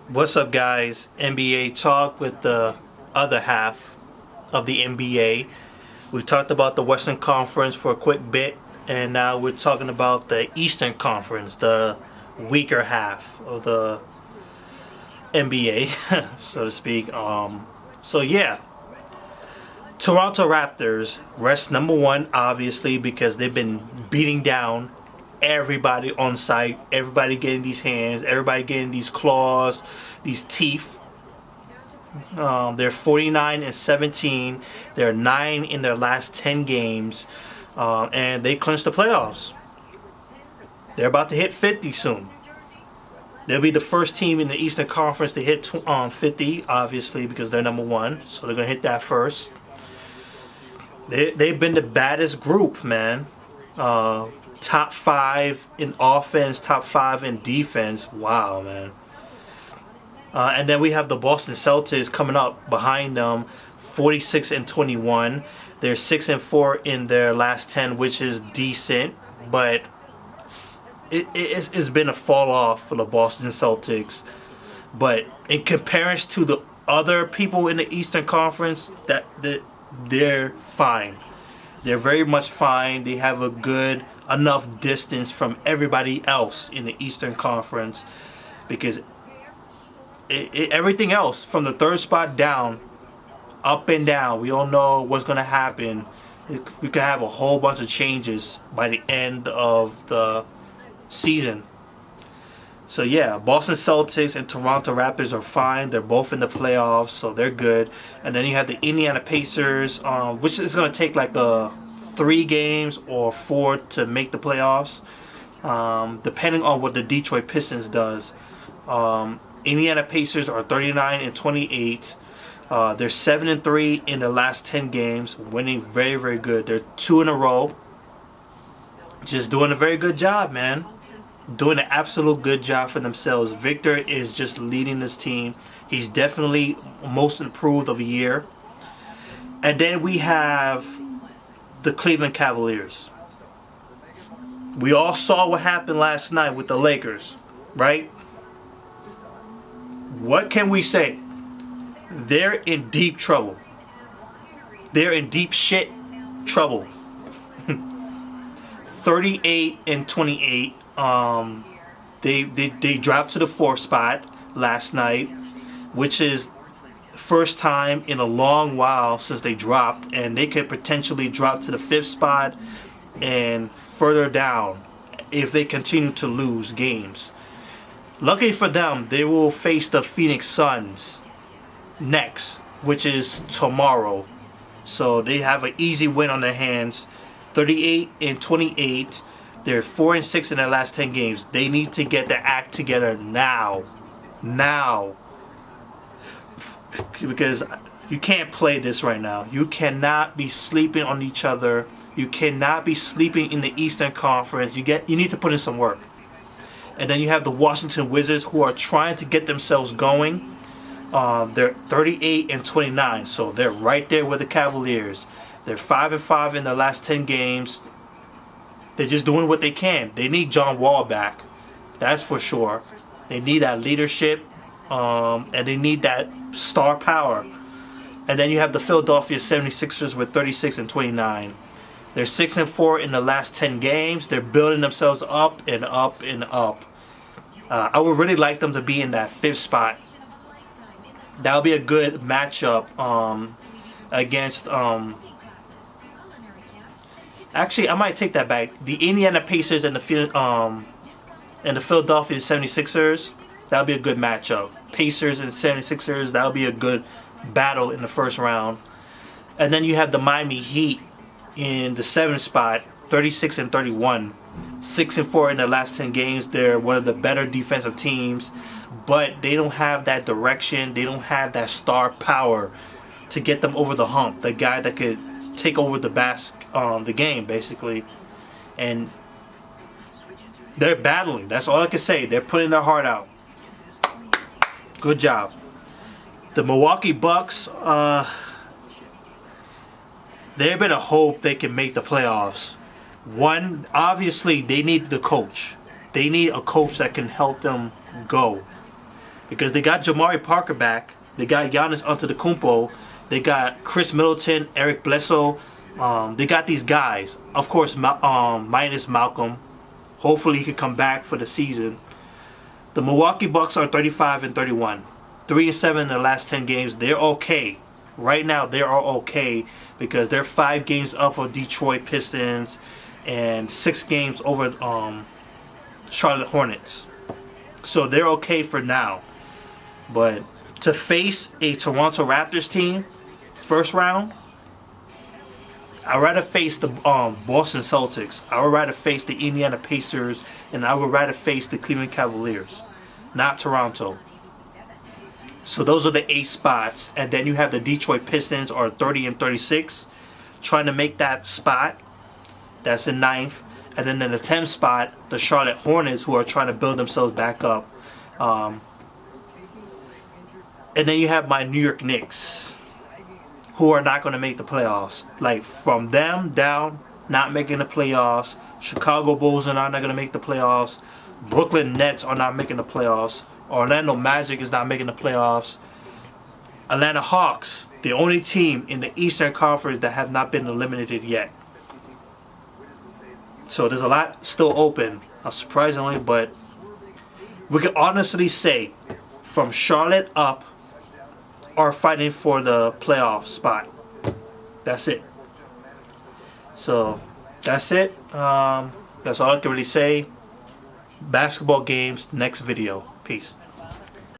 What's up, guys? NBA talk with the other half of the NBA. We talked about the Western Conference for a quick bit, and now we're talking about the Eastern Conference, the weaker half of the NBA, so to speak. So Toronto Raptors rest number one, obviously, because they've been beating down everybody on site, everybody getting these hands, everybody getting these claws, these teeth. They're 49-17. They're 9 in their last 10 games, and they clinched the playoffs. They're about to hit 50 soon. They'll be the first team in the Eastern Conference to hit 50, obviously, because they're number one. So they're going to hit that first. They've been the baddest group, man. Top 5 in offense, top 5 in defense. Wow, man. And then we have the Boston Celtics coming up behind them, 46-21. They're 6-4 in their last 10, which is decent, but it's been a fall off for the Boston Celtics. But in comparison to the other people in the Eastern Conference, they're fine. They're very much fine. They have a good enough distance from everybody else in the Eastern Conference, because everything else from the third spot down, up and down, we all know what's going to happen. We could have a whole bunch of changes by the end of the season. So yeah, Boston Celtics and Toronto Raptors are fine. They're both in the playoffs, so they're good. And then you have the Indiana Pacers, which is going to take like 3 games or 4 to make the playoffs, depending on what the Detroit Pistons does. Indiana Pacers are 39-28. They're 7-3 in the last 10 games, winning very, very good. They're 2 in a row. Just doing a very good job, man. Doing an absolute good job for themselves. Victor is just leading this team. He's definitely most improved of the year. And then we have the Cleveland Cavaliers. We all saw what happened last night with the Lakers, right? What can we say? They're in deep trouble. They're in deep shit trouble. 38-28. They dropped to the 4th spot last night, which is first time in a long while since they dropped, and they could potentially drop to the 5th spot and further down if they continue to lose games. Luckily for them, they will face the Phoenix Suns next, which is tomorrow. So they have an easy win on their hands. 38-28. They're 4-6 in their last 10 games. They need to get their act together now. Now. Because you can't play this right now. You cannot be sleeping on each other. You cannot be sleeping in the Eastern Conference. You need to put in some work. And then you have the Washington Wizards, who are trying to get themselves going. They're 38-29, so they're right there with the Cavaliers. They're 5-5 in the last 10 games. They're just doing what they can. They need John Wall back. That's for sure. They need that leadership, and they need that star power. And then you have the Philadelphia 76ers with 36-29. They're 6-4 in the last 10 games. They're building themselves up and up and up. I would really like them to be in that 5th spot. That would be a good matchup against... Actually, I might take that back. The Indiana Pacers and the Philadelphia 76ers, that would be a good matchup. Pacers and 76ers, that would be a good battle in the first round. And then you have the Miami Heat in the 7th spot, 36-31. 6-4 in the last 10 games. They're one of the better defensive teams, but they don't have that direction. They don't have that star power to get them over the hump. The guy that could take over the game, basically. And they're battling. That's all I can say. They're putting their heart out. Good job. The Milwaukee Bucks, they better hope they can make the playoffs. One, obviously, they need the coach. They need a coach that can help them go. because they got Jamari Parker back. They got Giannis Antetokounmpo. They got Chris Middleton, Eric Bledsoe. They got these guys. Of course, minus Malcolm. Hopefully he could come back for the season. The Milwaukee Bucks are 35-31. 3-7 in the last 10 games. They're okay. Right now, they are okay because they're 5 games up of Detroit Pistons and 6 games over Charlotte Hornets. So they're okay for now. But to face a Toronto Raptors team, first round, I'd rather face the Boston Celtics. I would rather face the Indiana Pacers, and I would rather face the Cleveland Cavaliers, not Toronto. So those are the 8 spots, and then you have the Detroit Pistons are 30-36, trying to make that spot. That's in 9th, and then in the 10th spot, the Charlotte Hornets, who are trying to build themselves back up. And then you have my New York Knicks, who are not going to make the playoffs. Like, from them down, not making the playoffs. Chicago Bulls are not going to make the playoffs. Brooklyn Nets are not making the playoffs. Orlando Magic is not making the playoffs. Atlanta Hawks, the only team in the Eastern Conference that have not been eliminated yet. So there's a lot still open, surprisingly, but we can honestly say from Charlotte up are fighting for the playoff spot. That's it. So that's it. That's all I can really say. Basketball games, next video. Peace.